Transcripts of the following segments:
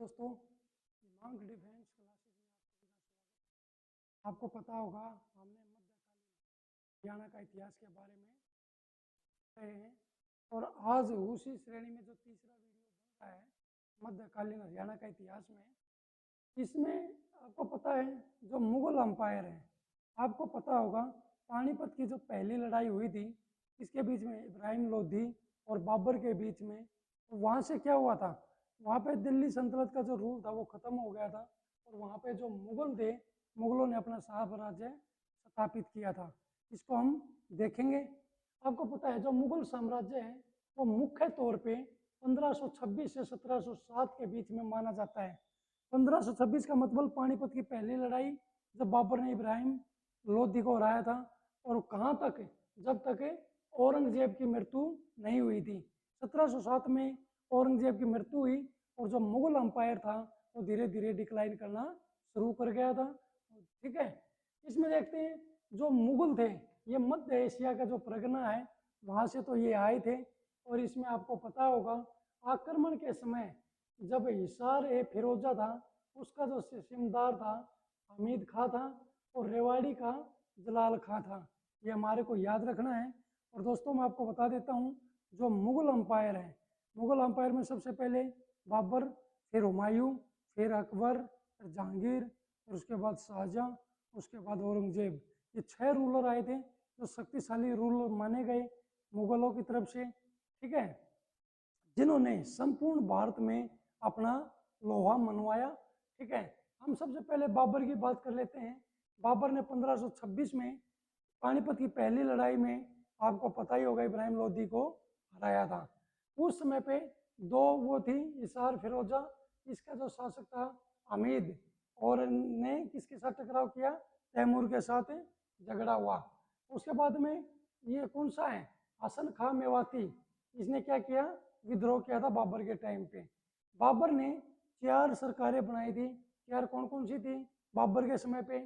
दोस्तों, दिमाग defence classes में आपको पता होगा हमने मध्यकालीन हरियाणा का इतिहास के बारे में रहे हैं। और आज उसी श्रेणी में जो तीसरा वीडियो बन रहा है मध्यकालीन हरियाणा का इतिहास में, इसमें आपको पता है जो मुगल अंपायर है, आपको पता होगा पानीपत की जो पहली लड़ाई हुई थी इसके बीच में इब्राहिम लोधी और बाबर के बीच में, तो वहाँ से क्या हुआ था, वहाँ पे दिल्ली सल्तनत का जो रूल था वो ख़त्म हो गया था और वहाँ पे जो मुगल थे, मुगलों ने अपना साम्राज्य स्थापित किया था। इसको हम देखेंगे। आपको पता है जो मुगल साम्राज्य है वो मुख्य तौर पे 1526 से 1707 के बीच में माना जाता है। 1526 का मतलब पानीपत की पहली लड़ाई, जब बाबर ने इब्राहिम लोधी को हराया था, और कहाँ तक, जब तक औरंगजेब की मृत्यु नहीं हुई थी। 1707 में औरंगजेब की मृत्यु हुई और जो मुगल अंपायर था वो धीरे धीरे डिक्लाइन करना शुरू कर गया था। ठीक है, इसमें देखते हैं जो मुगल थे ये मध्य एशिया का जो परगना है वहाँ से तो ये आए थे। और इसमें आपको पता होगा आक्रमण के समय जब हिसार ए फिरोजा था उसका जो सिमदार था हमीद खां था और रेवाड़ी का जलाल खां था, ये हमारे को याद रखना है। और दोस्तों मैं आपको बता देता हूँ जो मुगल अंपायर है, मुगल अंपायर में सबसे पहले बाबर, फिर हुमायूं, फिर अकबर, फिर जहांगीर, फिर उसके बाद शाहजहां, उसके बाद औरंगजेब, ये 6 रूलर आए थे जो शक्तिशाली रूलर माने गए मुगलों की तरफ से। ठीक है, जिन्होंने संपूर्ण भारत में अपना लोहा मनवाया। ठीक है, हम सबसे पहले बाबर की बात कर लेते हैं। बाबर ने 1526 में पानीपत की पहली लड़ाई में, आपको पता ही होगा, इब्राहिम लोधी को हराया था। उस समय पे दो वो थी हिसार फिरोजा, इसका जो शासक था हमीद, और ने किसके साथ टकराव किया, तैमूर के साथ झगड़ा हुआ। उसके बाद में ये कौन सा है, हसन खां मेवाती, इसने क्या किया, विद्रोह किया था बाबर के टाइम पे। बाबर ने 4 सरकारें बनाई थी। 4 कौन कौन सी थी बाबर के समय पे,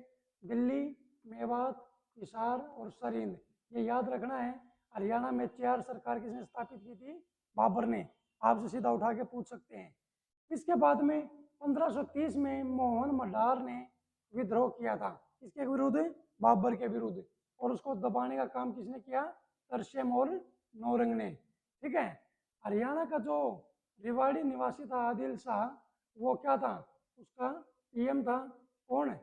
दिल्ली, मेवात, हिसार और सरिंद, ये याद रखना है। हरियाणा में 4 सरकार किसने स्थापित की थी, बाबर ने, आपसे सीधा उठा के पूछ सकते हैं। इसके बाद में 1530 में मोहन मल्हार ने विद्रोह किया था, किसके विरुद्ध, बाबर के विरुद्ध, और उसको दबाने का काम किसने किया, तरशेम और नौरंग ने। ठीक है, हरियाणा का जो रेवाड़ी निवासी था आदिल शाह, वो क्या था, उसका पीएम था कौन,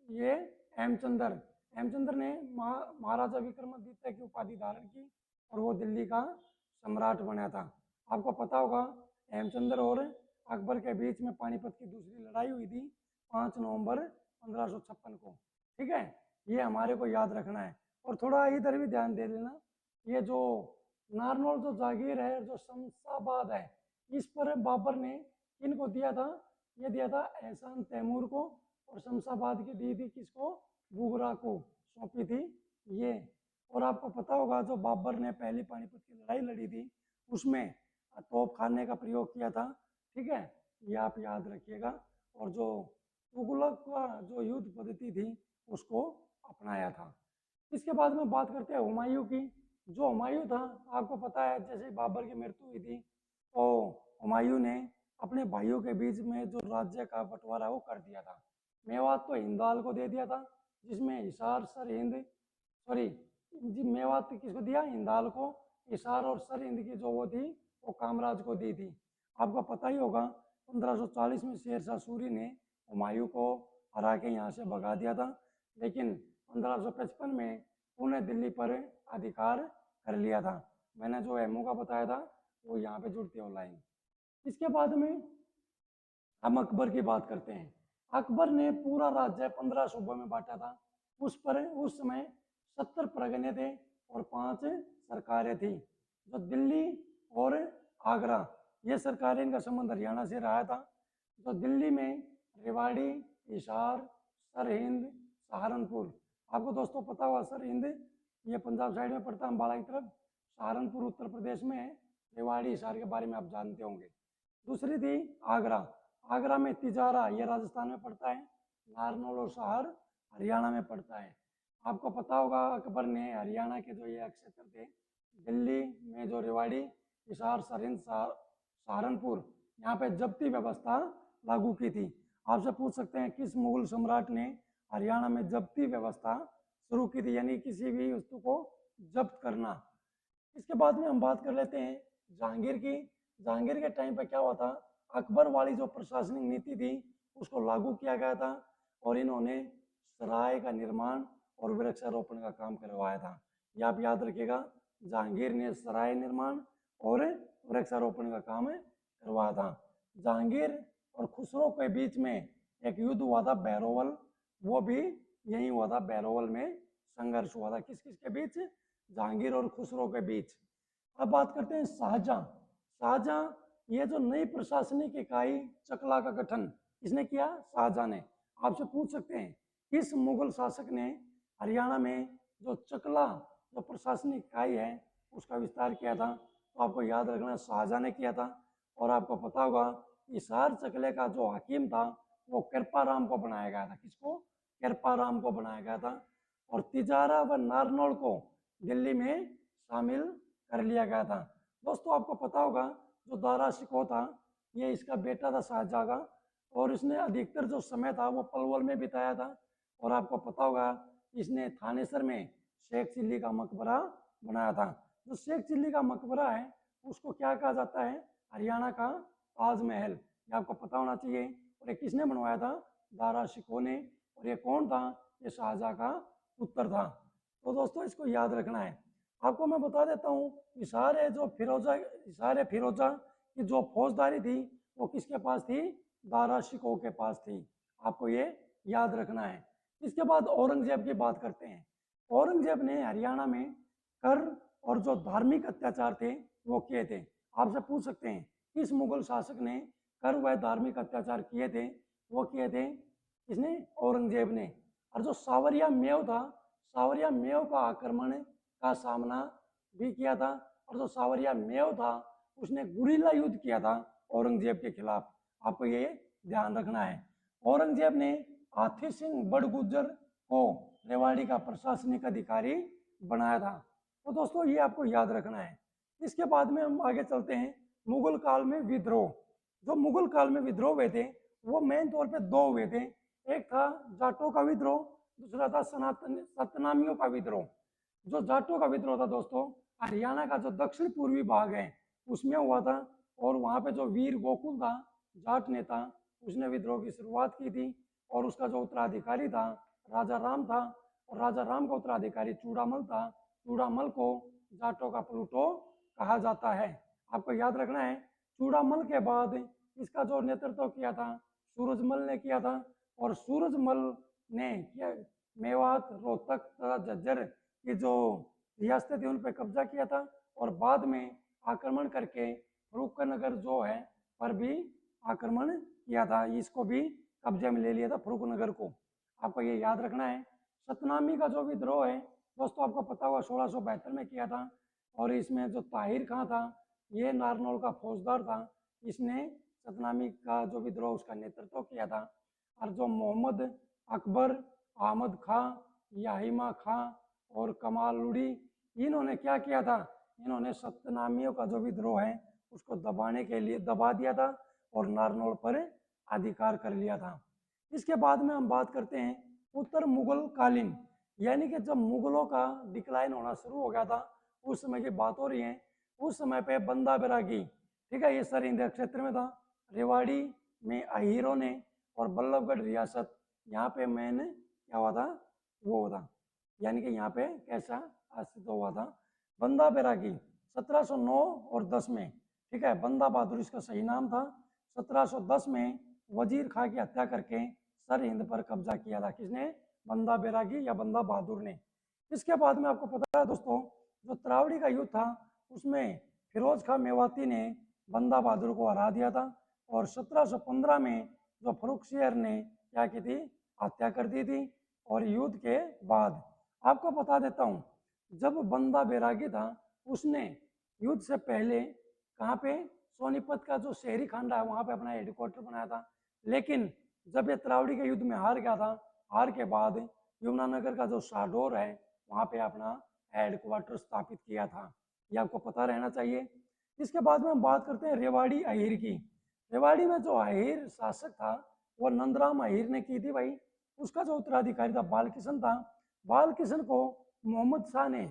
ये हेमचंद्र। हेमचंद्र ने महाराजा विक्रमादित्य की उपाधि धारण की और वो दिल्ली का सम्राट बना था। आपको पता होगा हेमचंद्र और अकबर के बीच में पानीपत की दूसरी लड़ाई हुई थी 5 नवंबर 1556 को। ठीक है, ये हमारे को याद रखना है। और थोड़ा इधर भी ध्यान दे देना, ये जो नारनौल जो जागीर है, जो शमशाबाद है, इस पर बाबर ने किनको दिया था, ये दिया था एहसान तैमूर को, और शमशाबाद की दी थी किसको, बुगरा को सौंपी थी ये। और आपको पता होगा जो बाबर ने पहली पानीपत की लड़ाई लड़ी थी उसमें तोप खाने का प्रयोग किया था। ठीक है, ये आप याद रखिएगा। और जो तुगलक का जो युद्ध पद्धति थी उसको अपनाया था। इसके बाद में बात करते हैं हुमायूं की। जो हुमायूं था, आपको पता है जैसे बाबर की मृत्यु हुई थी तो हुमायूं ने अपने भाइयों के बीच में जो राज्य का बंटवारा वो कर दिया था। मेवात तो हिंदवाल को दे दिया था, जिसमें हिसार, सरहिंद, सॉरी जी, मेवात किसको दिया, हिंदाल को। हिसार और सरहिंद की जो वो थी वो कामराज को दी थी। आपको पता ही होगा 1540 में शेरशाह सूरी ने हुमायूं को हरा के यहाँ से भगा दिया था, लेकिन 1555 में उन्हें दिल्ली पर अधिकार कर लिया था। मैंने जो एमओ का बताया था वो यहाँ पे जुड़ती है ऑनलाइन। इसके बाद में हम अकबर की बात करते हैं। अकबर ने पूरा राज्य 15 सूबों में बांटा था। उस समय 70 परगने थे और 5 सरकारें थी। जो दिल्ली और आगरा, ये सरकारें, इनका संबंध हरियाणा से रहा था। जो दिल्ली में रेवाड़ी, हिसार, सरहिंद, सहारनपुर, आपको दोस्तों पता हुआ सरहिंद ये पंजाब साइड में पड़ता है, अम्बाला की तरफ। सहारनपुर उत्तर प्रदेश में है। रेवाड़ी, हिसार के बारे में आप जानते होंगे। दूसरी थी आगरा। आगरा में तिजारा, ये राजस्थान में पड़ता है। नारनौल और सहार हरियाणा में पड़ता है। आपको पता होगा अकबर ने हरियाणा के जो ये क्षेत्र थे, दिल्ली में जो रेवाड़ी, हिसार, सरहिंद, सहारनपुर, यहाँ पे जब्ती व्यवस्था लागू की थी। आपसे पूछ सकते हैं किस मुगल सम्राट ने हरियाणा में जब्ती व्यवस्था शुरू की थी, यानी किसी भी वस्तु को जब्त करना। इसके बाद में हम बात कर लेते हैं जहांगीर की। जहांगीर के टाइम पे क्या हुआ था, अकबर वाली जो प्रशासनिक नीति थी उसको लागू किया गया था और इन्होंने सराय का निर्माण और वृक्षारोपण का काम करवाया था। ये आप याद रखिएगा, जहांगीर ने सराय निर्माण और वृक्षारोपण का काम करवाया था। जहांगीर और खुसरो के बीच में एक युद्ध हुआ था बैरोवल, वो भी यही हुआ था, बैरोवल में संघर्ष हुआ था। किस किस के बीच? जहांगीर और खुसरो के बीच। अब बात करते हैं शाहजहां। शाहजहां, ये जो नई प्रशासनिक इकाई चकला का गठन किसने किया? शाहजहां ने। आपसे पूछ सकते हैं किस मुगल शासक ने हरियाणा में जो चकला जो प्रशासनिक इकाई है उसका विस्तार किया था? तो आपको याद रखना शाहजहां ने किया था। और आपको पता होगा हिसार चकले का जो हाकिम था वो कृपाराम को बनाया गया था। किसको? कृपाराम को बनाया गया था। और तिजारा व नारनौल को दिल्ली में शामिल कर लिया गया था। दोस्तों आपको पता होगा जो दारा शिकोह था ये इसका बेटा था शाहजहां का, और इसने अधिकतर जो समय था वो पलवल में बिताया था। और आपको पता होगा इसने थानेसर में शेख चिल्ली का मकबरा बनाया था। जो शेख चिल्ली का मकबरा है उसको क्या कहा जाता है? हरियाणा का ताजमहल। ये आपको पता होना चाहिए। और ये किसने बनवाया था? दारा शिकोह ने। और ये कौन था? ये शाहजहां का पुत्र था। तो दोस्तों इसको याद रखना है। आपको मैं बता देता हूँ हिसार फिरोजा की जो फौजदारी थी वो किसके पास थी? दारा शिकोह के पास थी। आपको ये याद रखना है। इसके बाद औरंगजेब की बात करते हैं। औरंगजेब ने हरियाणा में कर और जो धार्मिक अत्याचार थे वो किए थे। आपसे पूछ सकते हैं किस मुगल शासक ने कर व धार्मिक अत्याचार किए थे? वो किए थे इसने? औरंगजेब ने। और जो सावरिया मेव था, सावरिया मेव का आक्रमण का सामना भी किया था। और जो सावरिया मेव था उसने गुरिल्ला युद्ध किया था औरंगजेब के खिलाफ। आपको ये ध्यान रखना है। औरंगजेब ने हाथी सिंह बड़गुजर को रेवाड़ी का प्रशासनिक अधिकारी बनाया था। तो दोस्तों ये आपको याद रखना है। इसके बाद में हम आगे चलते हैं मुगल काल में विद्रोह। जो मुगल काल में विद्रोह हुए थे वो मेन तौर पे दो हुए थे। एक था जाटों का विद्रोह, दूसरा था सतनामियों का विद्रोह। जो जाटों का विद्रोह था दोस्तों हरियाणा का जो दक्षिण पूर्वी भाग है उसमें हुआ था। और वहाँ पे जो वीर गोकुल था जाट नेता, उसने विद्रोह की शुरुआत की थी। और उसका जो उत्तराधिकारी था राजा राम था, और राजा राम का उत्तराधिकारी चूड़ामल था। चूड़ामल को जाटों का प्लूटो कहा जाता है। आपको याद रखना है। चूड़ामल के बाद इसका जो नेतृत्व किया था सूरजमल ने किया था। और सूरजमल ने क्या मेवात, रोहतक तथा झज्जर की जो रियासतें थी उन पर कब्जा किया था। और बाद में आक्रमण करके फरुखनगर जो है पर भी आक्रमण किया था, इसको भी कब्जे में ले लिया था फरुखनगर को। आपको ये याद रखना है। सतनामी का जो विद्रोह है दोस्तों आपको पता होगा 1672 में किया था। और इसमें जो ताहिर खां था ये नारनौल का फौजदार था। इसने सतनामी का जो विद्रोह उसका नेतृत्व किया था। और जो मोहम्मद अकबर, अहमद खां, याहिमा खां और कमाल लुड़ी, इन्होंने क्या किया था? इन्होंने सतनामियों का जो विद्रोह है उसको दबाने के लिए दबा दिया था और नारनौल पर अधिकार कर लिया था। इसके बाद में हम बात करते हैं उत्तर मुगल कालीन, यानी कि जब मुगलों का डिक्लाइन होना शुरू हो गया था उस समय की बात हो रही है। उस समय पे बंदा बैरागी, ठीक है, ये सरिंदा क्षेत्र में था। रेवाड़ी में अहीरों ने और बल्लभगढ़ रियासत यहाँ पे मैंने क्या हुआ था वो था, यानी कि यहाँ पे कैसा अस्तित्व हुआ था? बंदा बैरागी 1709 और 10 में, ठीक है, बंदा बहादुर इसका सही नाम था। 1710 में वजीर खां की हत्या करके सर हिंद पर कब्जा किया था। किसने? बंदा बैरागी या बंदा बहादुर ने। इसके बाद में आपको पता है दोस्तों जो त्रावड़ी का युद्ध था उसमें फिरोज खां मेवाती ने बंदा बहादुर को हरा दिया था। और 1715 में जो फर्रुखसियर ने क्या की थी? हत्या कर दी थी। और युद्ध के बाद आपको बता देता हूँ जब बंदा बैरागी था उसने युद्ध से पहले कहाँ पे? सोनीपत का जो शहरी खांडा है वहाँ पे अपना हेडक्वार्टर बनाया था। लेकिन जब ये त्रावड़ी के युद्ध में हार गया था, हार के बाद यमुनानगर का जो शाहडोर है वहाँ पे अपना हेडक्वार्टर स्थापित किया था। ये आपको पता रहना चाहिए। इसके बाद में हम बात करते हैं रेवाड़ी अहीर की। रेवाड़ी में जो अहीर शासक था वो नंदराम अहीर ने की थी भाई। उसका जो उत्तराधिकारी था बालकिशन था। बालकिशन को मोहम्मद शाह ने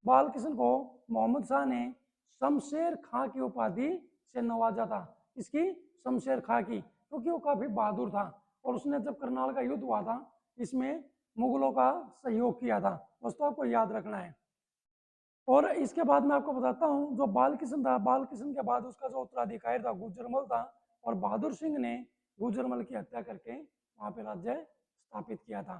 बालकिशन को मोहम्मद शाह ने शमशेर खां की उपाधि से नवाजा था। इसकी शमशेर खां की, क्योंकि वो काफी बहादुर था और उसने जब करनाल का युद्ध हुआ था इसमें मुगलों का सहयोग किया था। दोस्तों आपको याद रखना है। और इसके बाद मैं आपको बताता हूँ जो बालकिशन था, बालकिशन के बाद उसका जो उत्तराधिकारी था गुजरमल था, और बहादुर सिंह ने गुजरमल की हत्या करके वहाँ पे राज्य स्थापित किया था।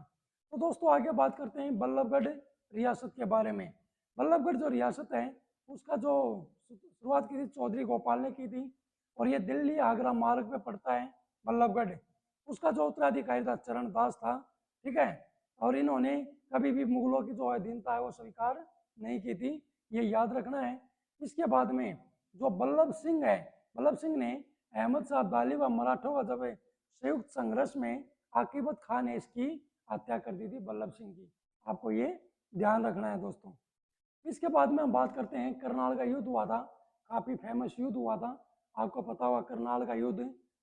तो दोस्तों आगे बात करते हैं बल्लभगढ़ रियासत के बारे में। बल्लभगढ़ जो रियासत है उसका जो शुरुआत की थी चौधरी गोपाल ने की थी, और ये दिल्ली आगरा मार्ग पे पड़ता है बल्लभगढ़। उसका जो उत्तराधिकारी था चरणदास था, ठीक है। और इन्होंने कभी भी मुगलों की जो अधीनता है वो स्वीकार नहीं की थी, ये याद रखना है। इसके बाद में जो बल्लभ सिंह है, बल्लभ सिंह ने अहमद शाह अब्दाली व मराठों का जब संयुक्त संघर्ष में आकिबत खान ने इसकी हत्या कर दी थी बल्लभ सिंह की। आपको ये ध्यान रखना है दोस्तों। इसके बाद में हम बात करते हैं करनाल का युद्ध हुआ था, काफी फेमस युद्ध हुआ था। आपको पता होगा करनाल का युद्ध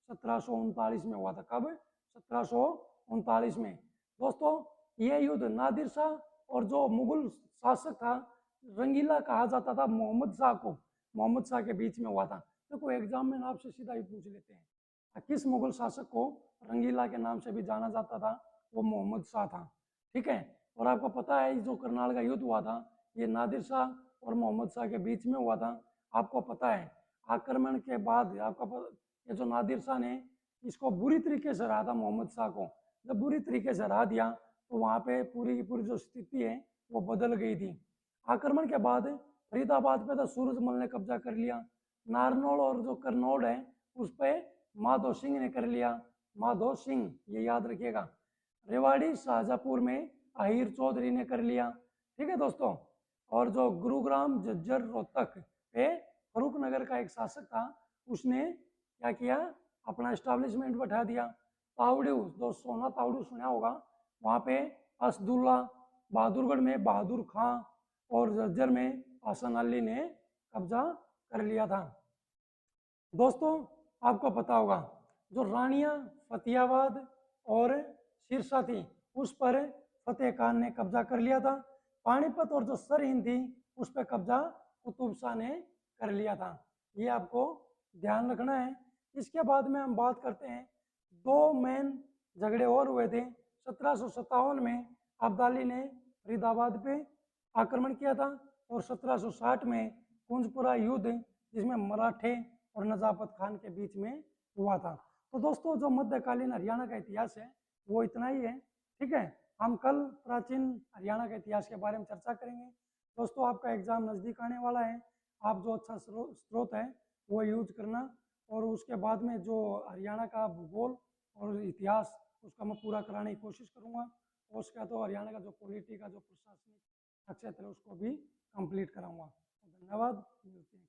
1739 में हुआ था। कब? 1739 में। दोस्तों ये युद्ध नादिर शाह और जो मुगल शासक था रंगीला कहा जाता था मोहम्मद शाह को, मोहम्मद शाह के बीच में हुआ था। देखो एग्जाम में आपसे सीधा ही पूछ लेते हैं किस मुगल शासक को रंगीला के नाम से भी जाना जाता था, वो मोहम्मद शाह था, ठीक है। और आपको पता है जो करनाल का युद्ध हुआ था ये नादिर शाह और मोहम्मद शाह के बीच में हुआ था। आपको पता है आक्रमण के बाद ये जो नादिर शाह ने इसको बुरी तरीके से हरा था मोहम्मद शाह को, जब बुरी तरीके से हरा दिया तो वहाँ पे पूरी की पूरी जो स्थिति है वो बदल गई थी। आक्रमण के बाद फरीदाबाद पे तो सूरजमल ने कब्जा कर लिया। नारनौल और जो करनौल है उस पर माधो सिंह ने कर लिया, माधो सिंह, ये याद रखिएगा। रेवाड़ी शाहजहाँपुर में अहीर चौधरी ने कर लिया, ठीक है दोस्तों। और जो गुरुग्राम झज्जर रोहतक पे फरूख नगर का एक शासक था उसने क्या किया, अपना एस्टाब्लिशमेंट बैठा दिया। तावड़ू, जो सोना तावड़ू सुना होगा, वहाँ पे असदुल्ला, बहादुरगढ़ में बहादुर खां और झज्जर में हसन अली ने कब्जा कर लिया था। दोस्तों आपको पता होगा जो रानियां फतेहाबाद और सिरसा थी उस पर फतेह खान ने कब्जा कर लिया था। पानीपत और जो सरहिंद थी उस पर कब्जा कुतुब शाह ने कर लिया था, ये आपको ध्यान रखना है। इसके बाद में हम बात करते हैं दो मेन झगड़े और हुए थे। 1757 में अब्दाली ने फरीदाबाद पे आक्रमण किया था, और 1760 में कुंजपुरा युद्ध जिसमें मराठे और नजाफत खान के बीच में हुआ था। तो दोस्तों जो मध्यकालीन हरियाणा का इतिहास है वो इतना ही है, ठीक है। हम कल प्राचीन हरियाणा के इतिहास के बारे में चर्चा करेंगे। दोस्तों आपका एग्जाम नज़दीक आने वाला है, आप जो अच्छा स्रोत है वो यूज करना, और उसके बाद में जो हरियाणा का भूगोल और इतिहास उसका मैं पूरा कराने की कोशिश करूँगा। और उसका तो हरियाणा का जो पॉलिटी का जो प्रशासनिक क्षेत्र है उसको भी कंप्लीट कराऊंगा। धन्यवाद, मिलते हैं।